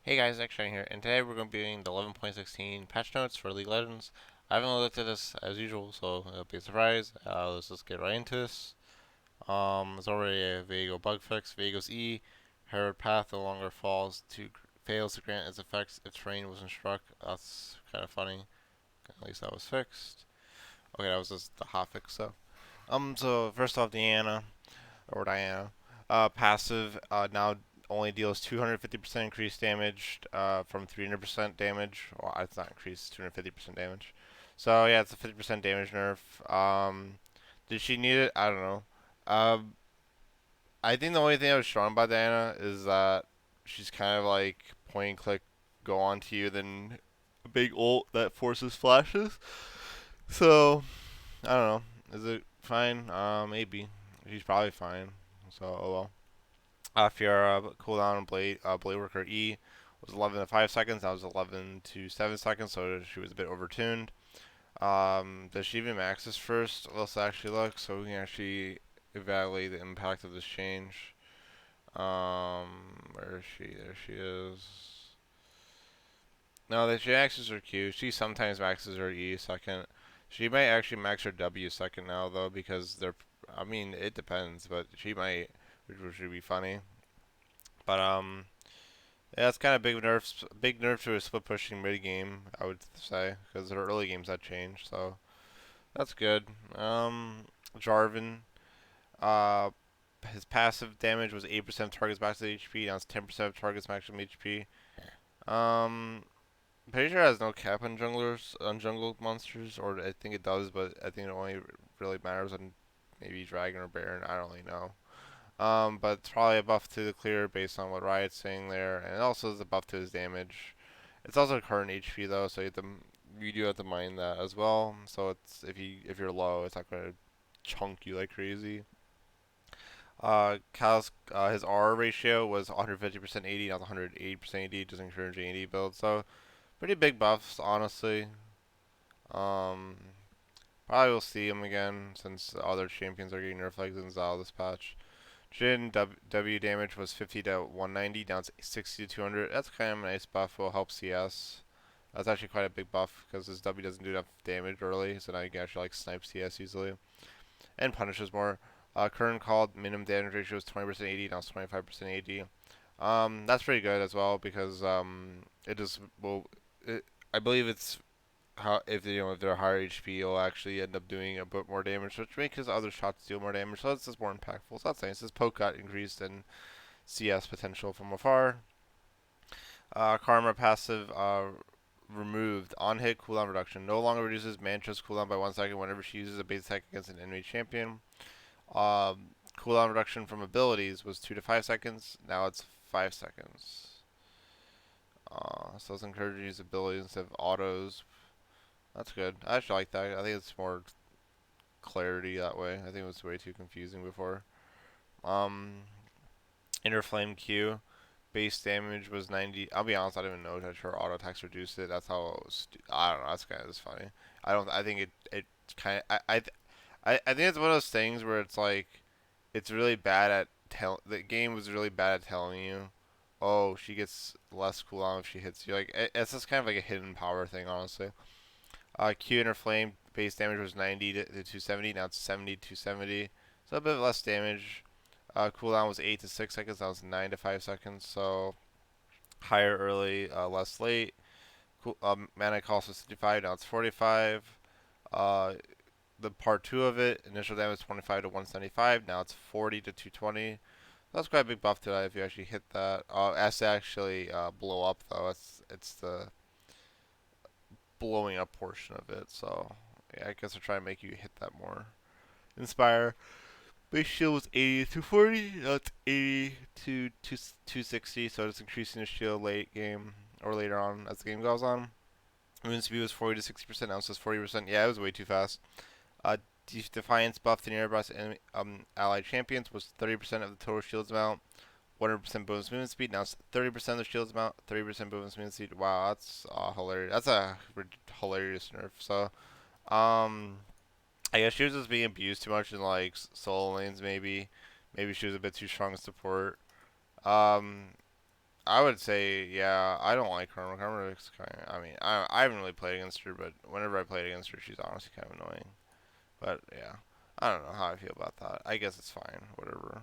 Hey guys, XJ9 here, and today we're going to be doing the 11.16 patch notes for League of Legends. I haven't looked at this as usual, so it'll be a surprise. Let's just get right into this. There's already a Viego bug fix. Viego's E, Herald Path no longer fails to grant its effects if terrain wasn't struck. That's kind of funny. At least that was fixed. Okay, that was just the hotfix. So first off, Diana, passive now only deals 250% increased damage from 300% damage. Well, it's not increased, 250% damage. So yeah, it's a 50% damage nerf. Did she need it? I don't know. Um, I think the only thing I was strong about Diana is that she's kind of like point and click, go on to you, then a big ult that forces flashes. So I don't know. Is it fine? Maybe. She's probably fine. So oh well. Fiora cooldown on Blade Worker E was 11 to 5 seconds. That was 11 to 7 seconds, so she was a bit overtuned. Does she even max this first? Let's actually look so we can actually evaluate the impact of this change. Where is she? There she is. No, that she maxes her Q. She sometimes maxes her E second. She might actually max her W second now though because they're. I mean, it depends, but she might, which would be funny. But yeah, it's kind of big nerf to her split pushing mid game, I would say, because her early games had changed, so that's good. Jarvan, uh, his passive damage was 8% of targets max HP. Now it's 10% of targets maximum HP. Um, pretty sure it has no cap on jungle monsters, or I think it does, but I think it only really matters on maybe Dragon or Baron. I don't really know. But it's probably a buff to the clear based on what Riot's saying there, and it also is a buff to his damage. It's also current HP though, so you do have to mind that as well. So it's if you're low, it's not gonna chunk you like crazy. His R ratio was 150% AD, not 180% AD, just encouraging AD build. So pretty big buffs, honestly. Um, Probably will see him again since the other champions are getting nerfed like Zinzal this patch. Jhin W damage was 50 to 190, down to 60 to 200. That's kind of a nice buff. Will help CS. That's actually quite a big buff because his W doesn't do enough damage early, so now you can actually like snipe CS easily and punishes more. Current called minimum damage ratio is 20% AD, now it's 25% AD. That's pretty good as well because it just will. I believe it's how if they're higher HP, you'll actually end up doing a bit more damage, which makes his other shots deal more damage. So it's just more impactful. So that's nice. His poke got increased in CS potential from afar. Karma passive removed. On hit cooldown reduction. No longer reduces Mantra's cooldown by 1 second whenever she uses a base attack against an enemy champion. Cooldown reduction from abilities was 2 to 5 seconds. Now it's 5 seconds. So it's encouraging to use abilities instead of autos. That's good. I actually like that. I think it's more clarity that way. I think it was way too confusing before. Um, Inner Flame Q. Base damage was 90. I'll be honest, I didn't even know that her auto attacks reduced it. That's how it was. I don't know. That's kind of just funny. I don't. I think it kind of. I think it's one of those things where it's like it's really bad at the game was really bad at telling you, oh, she gets less cooldown if she hits you. Like it's just kind of like a hidden power thing, honestly. Q Inner Flame base damage was 90 to 270. Now it's 70 to 270. So a bit less damage. Cooldown was 8 to 6 seconds. Now it's 9 to 5 seconds. So higher early, less late. Mana cost was 55. Now it's 45. Uh, the part 2 of it, initial damage 25 to 175. Now it's 40 to 220. That's quite a big buff to that if you actually hit that. As to actually blow up though, it's the blowing up portion of it. So yeah, I guess I'll try and make you hit that more. Inspire. Base shield was 80 to 240. Now it's 80 to 260. So it's increasing the shield late game or later on as the game goes on. Moon speed was 40 to 60%. Now it says 40%. Yeah, it was way too fast. Uh, Defiance buff to nearby allied champions was 30% of the total shields amount. 100% bonus movement speed. Now it's 30% of the shields amount, 30% bonus movement speed. Wow, that's hilarious. That's a hilarious nerf. So, um, I guess she was just being abused too much in like solo lanes. Maybe she was a bit too strong in support. Um, I would say, yeah, I don't like Karma. Karma's kind of, I mean, I haven't really played against her, but whenever I played against her, she's honestly kind of annoying. But yeah, I don't know how I feel about that. I guess it's fine, whatever.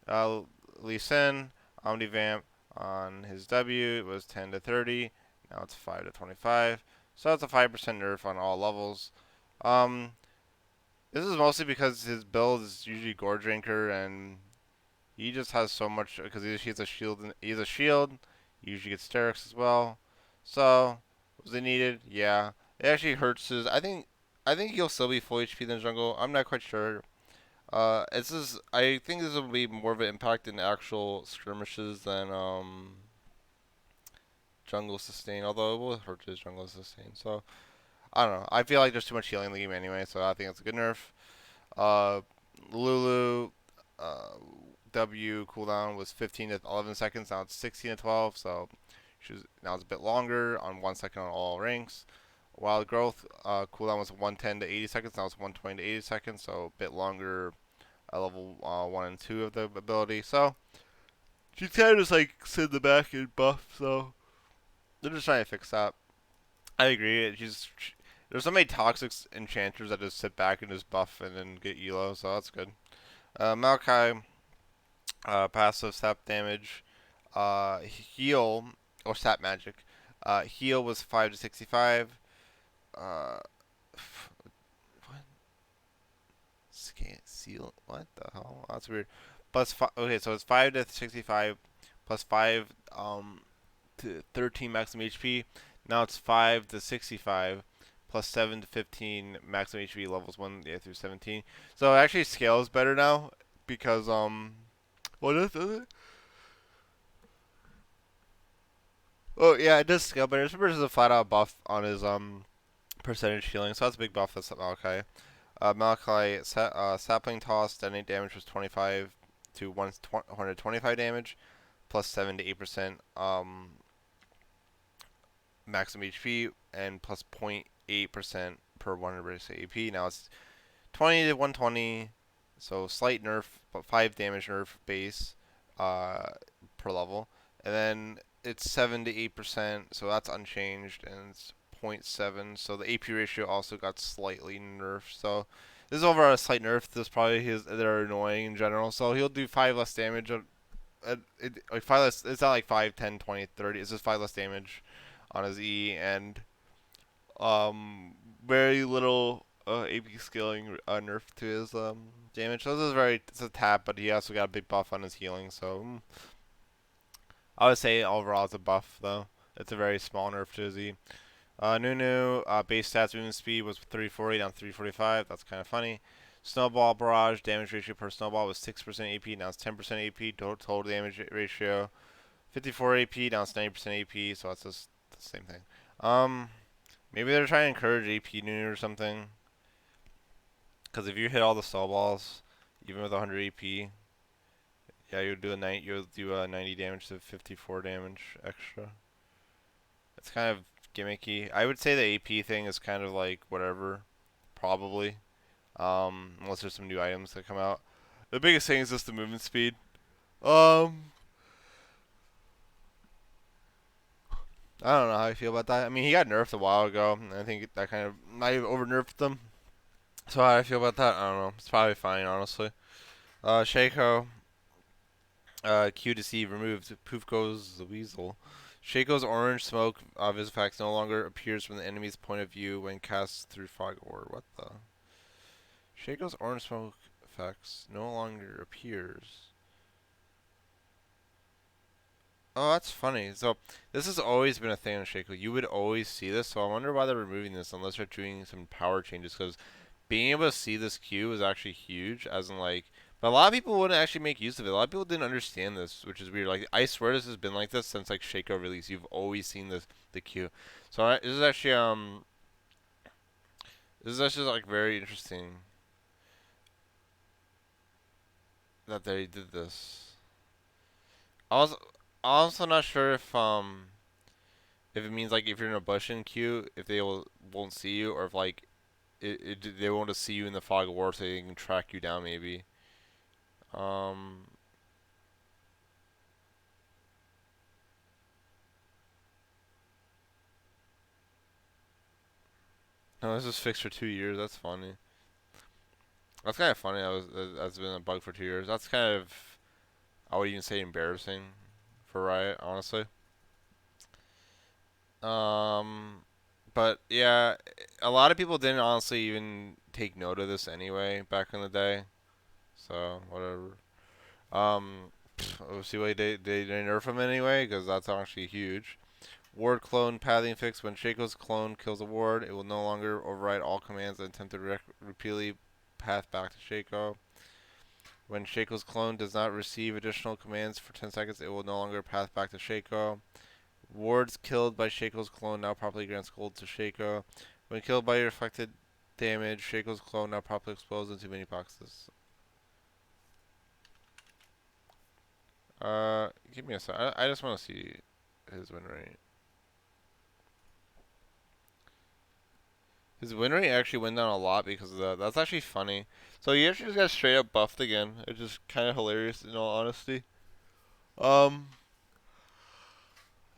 Uh, Lee Sin, Omnivamp on his W, it was 10 to 30. Now it's 5 to 25. So that's a 5% nerf on all levels. Um, this is mostly because his build is usually Gore Drinker, and he just has so much because he's a shield. He's a shield. He usually gets Sterix as well. So was it needed? Yeah. It actually hurts his. I think he'll still be full HP in the jungle. I'm not quite sure. This is. I think this will be more of an impact in actual skirmishes than jungle sustain. Although it will hurt his jungle sustain. So I don't know. I feel like there's too much healing in the game anyway. So I think it's a good nerf. Uh, Lulu, uh, W cooldown was 15 to 11 seconds. Now it's 16 to 12. So now it's a bit longer on 1 second on all ranks. Wild growth cooldown was 110 to 80 seconds. Now it's 120 to 80 seconds. So a bit longer at level 1 and 2 of the ability. So she's kind of just like sit in the back and buff. So they're just trying to fix that. I agree. There's so many toxic enchanters that just sit back and just buff and then get elo. So that's good. Maokai, passive sap damage, heal or sap magic. Heal was 5 to 65. Uh, what? Scan seal? What the hell? That's weird. Plus five. Okay, so it's 5 to 65, plus 5 to 13 maximum HP. Now it's 5 to 65, plus 7 to 15 maximum HP levels 1 through 17. So it actually scales better now because what is it? Oh yeah, it does scale better. It's just a flat out buff on his percentage healing, so that's a big buff. That's Malachi. Sapling toss, detonate damage was 25 to 125 damage, plus 7 to 8% maximum HP, and plus 0.8% per 100% AP. Now it's 20 to 120, so slight nerf, but 5 damage nerf base uh, per level. And then it's 7 to 8%, so that's unchanged, and it's 0.7. So the AP ratio also got slightly nerfed. So this is over a slight nerf. This probably they're annoying in general. So he'll do 5 less damage. Like 5 less. It's not like 5, 10, 20, 30. It's just 5 less damage on his E, and very little AP scaling nerf to his damage. So this is it's a tap, but he also got a big buff on his healing. So I would say overall it's a buff though. It's a very small nerf to his E. Nunu, base stats movement speed was 340 down 345. That's kind of funny. Snowball barrage damage ratio per snowball was 6% AP. Now it's 10% AP. Total damage ratio 54 AP. Now it's 90% AP. So that's just the same thing. Maybe they're trying to encourage AP Nunu or something. Because if you hit all the snowballs, even with 100 AP, yeah, you'll do a 90 damage to 54 damage extra. It's kind of gimmicky. I would say the AP thing is kind of like whatever, probably. Unless there's some new items that come out. The biggest thing is just the movement speed. Um, I don't know how I feel about that. I mean, he got nerfed a while ago, and I think that kind of might have over nerfed them. So how I feel about that, I don't know. It's probably fine, honestly. Shaco, Q to C removed. Poof goes the weasel. Shaco's orange smoke of his effects no longer appears from the enemy's point of view when cast through fog or what the? Shaco's orange smoke effects no longer appears. Oh, that's funny. So this has always been a thing on Shaco. You would always see this. So I wonder why they're removing this unless they're doing some power changes. Because being able to see this Q is actually huge. As in like, but a lot of people wouldn't actually make use of it. A lot of people didn't understand this, which is weird. Like I swear this has been like this since like Shaco release. You've always seen the Q. So this is actually like very interesting that they did this. I was also not sure if it means like if you're in a bush in queue, if won't see you, or if like they won't just see you in the fog of war, so they can track you down maybe. Um, No, this is fixed for 2 years. That's funny. That's kind of funny. That's been a bug for 2 years. That's kind of, I would even say, embarrassing for Riot, honestly. Um, but yeah, a lot of people didn't honestly even take note of this anyway back in the day. So whatever. We'll see why they nerf him anyway, because that's actually huge. Ward clone pathing fix. When Shaco's clone kills a ward, it will no longer override all commands and attempt to repeatedly path back to Shaco. When Shaco's clone does not receive additional commands for 10 seconds, it will no longer path back to Shaco. Wards killed by Shaco's clone now properly grants gold to Shaco. When killed by reflected damage, Shaco's clone now properly explodes into mini boxes. Give me a sec. I just want to see his win rate. His win rate actually went down a lot because of that. That's actually funny. So he actually just got straight up buffed again. It's just kind of hilarious in all honesty. Um,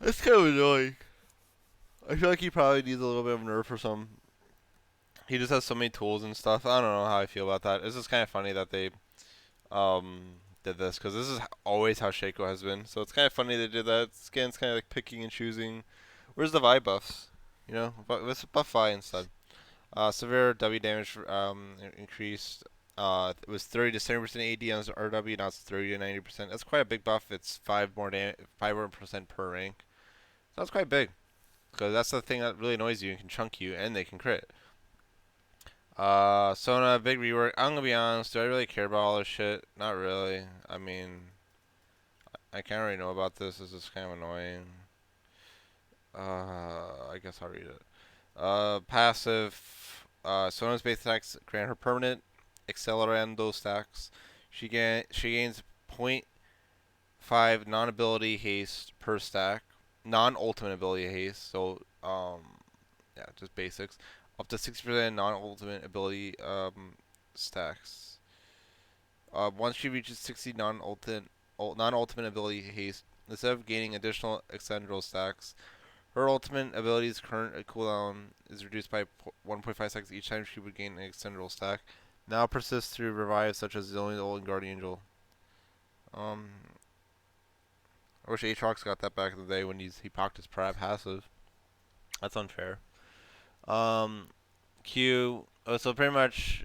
it's kind of annoying. I feel like he probably needs a little bit of nerf or something. He just has so many tools and stuff. I don't know how I feel about that. It's just kind of funny that they did this because this is always how Shaco has been. So it's kind of funny they did that. Scan's kind of like picking and choosing. Where's the Vi buffs? You know, but let's buff Vi instead. Severe W damage increased. It was 30 to 70% AD on his RW. Now it's 30 to 90%. That's quite a big buff. It's 5% per rank. So that's quite big. Because that's the thing that really annoys you and can chunk you, and they can crit. Sona, big rework. I'm gonna be honest. Do I really care about all this shit? Not really. I mean, I can't really know about this. This is kind of annoying. I guess I'll read it. Passive. Sona's base attacks grant her permanent accelerando stacks. She gains point 0.5 non-ability haste per stack. Non-ultimate ability haste. So yeah, just basics. Up to 60% non-ultimate ability stacks. Once she reaches 60 non-ultimate ability haste, instead of gaining additional extendable stacks, her ultimate ability's current cooldown is reduced by 1.5 seconds each time she would gain an extendable stack. Now persists through revives such as Zillion Ult and Guardian Angel. Um, I wish Aatrox got that back in the day when he pocked his passive. That's unfair. Um, Q. So pretty much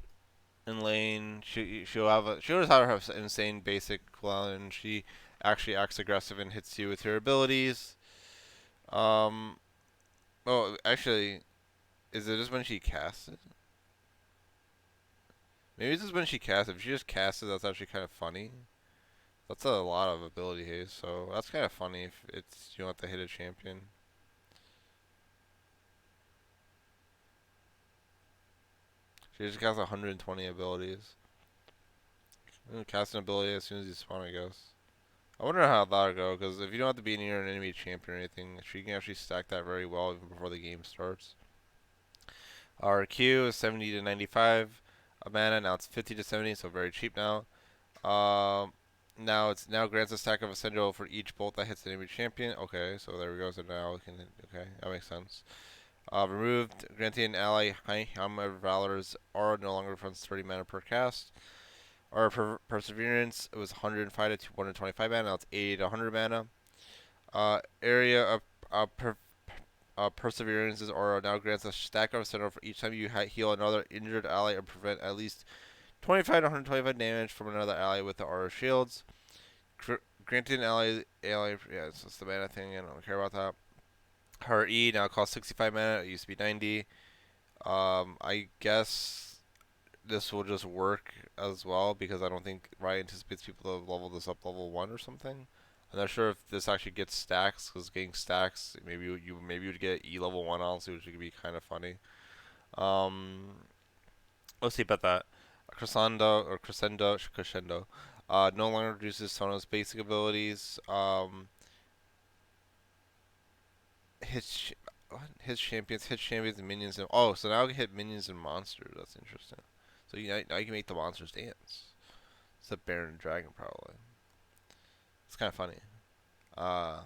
in lane, she'll just have her insane basic cooldown, and she actually acts aggressive and hits you with her abilities. Um, oh, actually, is it just when she casts it? Maybe it's just when she casts it. If she just casts it, that's actually kind of funny. That's a lot of ability haste, so that's kind of funny if it's you don't have to hit a champion. She just casts 120 abilities. Cast an ability as soon as you spawn, I guess. I wonder how that'll go, because if you don't have to be near an enemy champion or anything, she can actually stack that very well even before the game starts. Our Q is 70 to 95 mana. Now it's 50 to 70, so very cheap now. Now grants a stack of Essential for each bolt that hits the enemy champion. Okay, so there we go. So now we can. Okay, that makes sense. Removed, granting an ally Hammer Valor's aura no longer runs 30 mana per cast. Our Perseverance, it was 105 to 125 mana. Now it's 80 to 100 mana. Area of Perseverance's aura now grants a stack of Sentinel for each time you heal another injured ally or prevent at least 25 to 125 damage from another ally with the aura shields. Granting ally, yeah, it's just the mana thing. I don't care about that. Her E now costs 65 mana. It used to be 90. I guess this will just work as well because I don't think Riot anticipates people to level this up level 1 or something. I'm not sure if this actually gets stacks, because getting stacks, maybe you would get E level 1 honestly, which would be kind of funny. Um, let's see about that. Crescendo, no longer reduces Sona's basic abilities. Hits hits champions and minions. Oh, so now I can hit minions and monsters. That's interesting. So now you can make the monsters dance. It's a Baron and Dragon probably. It's kind of funny. Uh,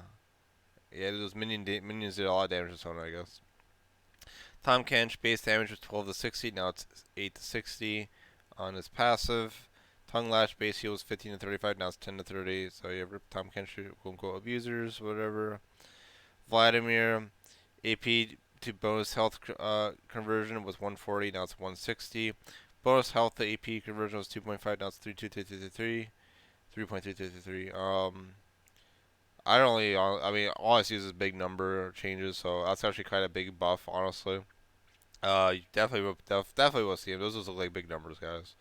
yeah, those minions did a lot of damage to Sona, I guess. Tom Kench base damage was 12 to 60. Now it's 8 to 60 on his passive. Tongue Lash base heal was 15 to 35. Now it's 10 to 30. So you have Tom Kench, quote unquote, abusers, whatever. Vladimir AP to bonus health conversion was 140. Now it's 160. Bonus health to AP conversion was 2.5. Now it's 3.233. 3.333. I don't really. I mean, all I see is this big number changes, so that's actually kind of big buff, honestly. You definitely will see him. Those look like big numbers, guys.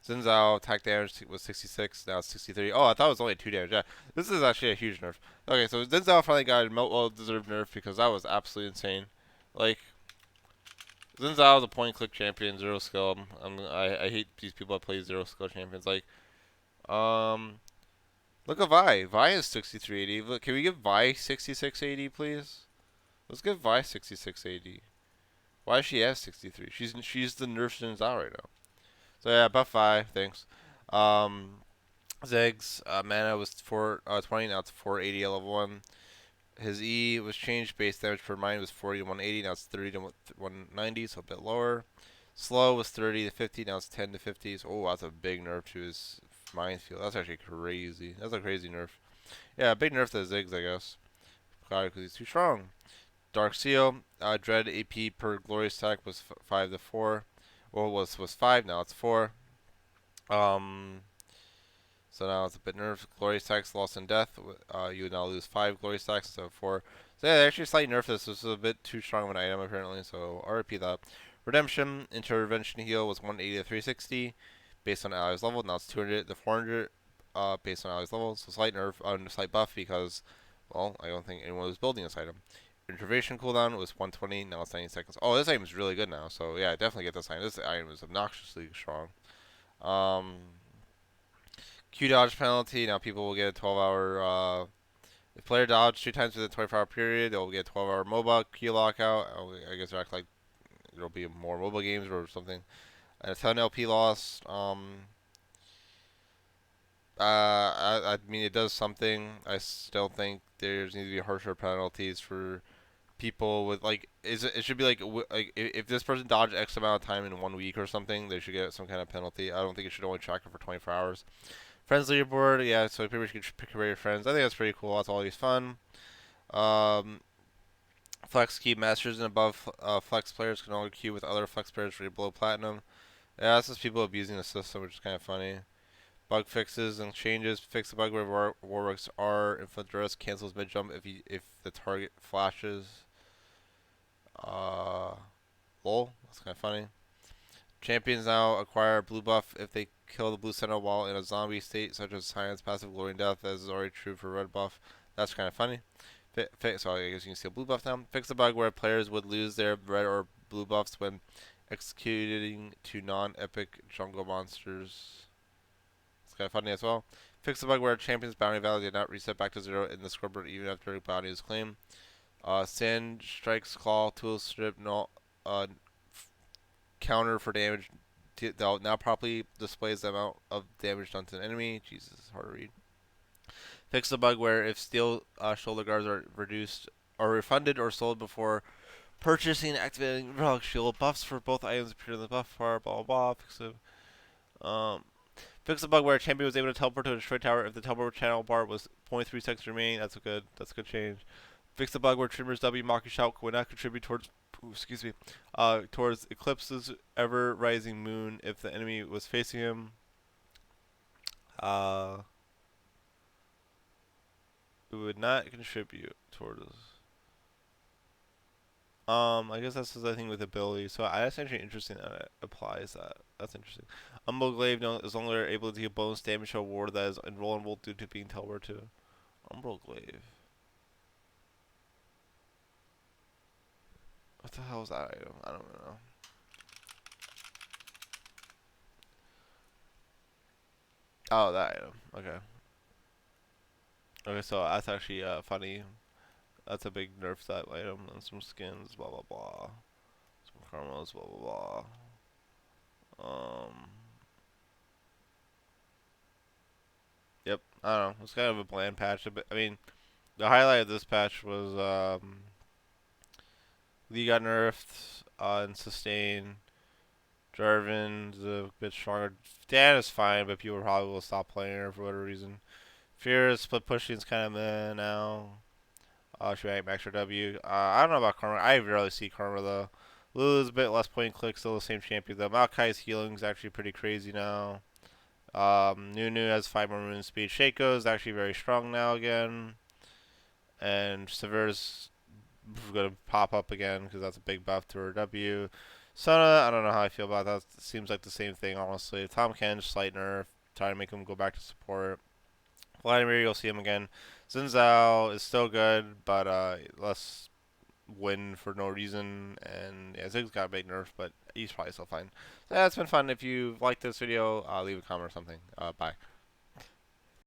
Xin Zhao attack damage was 66, now it's 63. Oh, I thought it was only 2 damage. Yeah, this is actually a huge nerf. Okay, so Xin Zhao finally got a well-deserved nerf because that was absolutely insane. Like, Xin Zhao is a point-click champion, zero skill. I hate these people that play zero skill champions. Like, um, look at Vi. Vi is 6380. Look, can we give Vi 6680, please? Let's give Vi 6680. Why is she at 63? She's the nerf Xin Zhao right now. So yeah, buff 5, thanks. Zeg's mana was 420, now it's 480 at level 1. His E was changed, base damage per mine was 40 to 180, now it's 30 to 190, so a bit lower. Slow was 30 to 50, now it's 10 to 50. So, oh, that's a big nerf to his minefield. That's actually crazy. That's a crazy nerf. Yeah, big nerf to Ziggs, I guess. Probably because he's too strong. Dark Seal, Dread AP per glorious attack was 5 to 4. Well, was 5, now it's 4. So now it's a bit nerfed. Glorious attacks lost in death. You would now lose 5 glorious attacks instead of 4. So yeah, they actually slightly nerfed this. This is a bit too strong of an item apparently. So RP that. Redemption intervention heal was 180 to 360 based on ally's level. Now it's 200 to 400 based on ally's level. So slight nerf, slight buff because, well, I don't think anyone was building this item. Intervention cooldown was 120. Now it's 90 seconds. Oh, this item is really good now. So yeah, definitely get this item. This item is obnoxiously strong. Q dodge penalty. Now people will get a 12-hour. If player dodge 2 times within a 24-hour period, they'll get a 12-hour MOBA Q lockout. I guess they'll act like there'll be more MOBA games or something. And a 10 LP loss. I mean, it does something. I still think there's need to be harsher penalties for people with like. It should be like if this person dodged X amount of time in 1 week or something, they should get some kind of penalty. I don't think it should only track it for 24 hours. Friends leaderboard, yeah, so pretty much you can pick away your friends. I think that's pretty cool. That's always fun. Um, flex key masters and above flex players can only queue with other flex players for below platinum. Yeah, that's just people abusing the system, which is kind of funny. Bug fixes and changes. Fix the bug where warworks are. Infantris cancels mid jump if the target flashes. Lol, that's kind of funny. Champions now acquire blue buff if they kill the blue sentinel while in a zombie state, such as Science passive glory and death, as is already true for red buff. That's kind of funny. So I guess you can steal blue buff now. Fix the bug where players would lose their red or blue buffs when executing to non-epic jungle monsters. It's kind of funny as well. Fix the bug where a champion's bounty value did not reset back to 0 in the scoreboard even after a bounty is claimed. Sand strikes claw tool strip no counter for damage that now properly displays the amount of damage done to an enemy. Jesus, it's hard to read. Fix the bug where if steel shoulder guards are reduced or refunded or sold before purchasing and activating relic shield buffs for both items appear in the buff bar. Blah blah blah. Fix the bug where a champion was able to teleport to a destroyed tower if the teleport channel bar was 0.3 seconds remaining. That's a good change. Fix the bug where Trimmer's W Maki Shout would not contribute towards towards Eclipse's ever rising moon if the enemy was facing him. It would not contribute towards. I guess that's the thing with ability. So that's actually interesting that it applies that. That's interesting. Umbral Glaive is only able to get bonus damage to a ward that is invulnerable due to being teleported to. Umbral Glaive. What the hell is that item? I don't know. Oh, that item. Okay. Okay, so that's actually funny. That's a big nerf that item. And some skins, blah blah blah. Some karmas, blah blah blah. Yep. I don't know. It's kind of a bland patch. I mean, the highlight of this patch was Lee got nerfed. and sustain. Jarvan's a bit stronger. Dan is fine, but people probably will stop playing her for whatever reason. Fear split pushing is kind of meh now. Should I max her W? I don't know about Karma. I rarely see Karma though. Lulu's a bit less point and click, still the same champion though. Maokai's healing is actually pretty crazy now. Nunu has 5 more movement speed. Shaco is actually very strong now again. And Sivir's going to pop up again because that's a big buff to her W. Sona, I don't know how I feel about that. It seems like the same thing, honestly. Tom Kench, slight nerf, trying to make him go back to support. Vladimir, you'll see him again. Xin Zhao is still good, but less win for no reason. And yeah, Zig's got a big nerf, but he's probably still fine. So yeah, it's been fun. If you liked this video, leave a comment or something. Bye.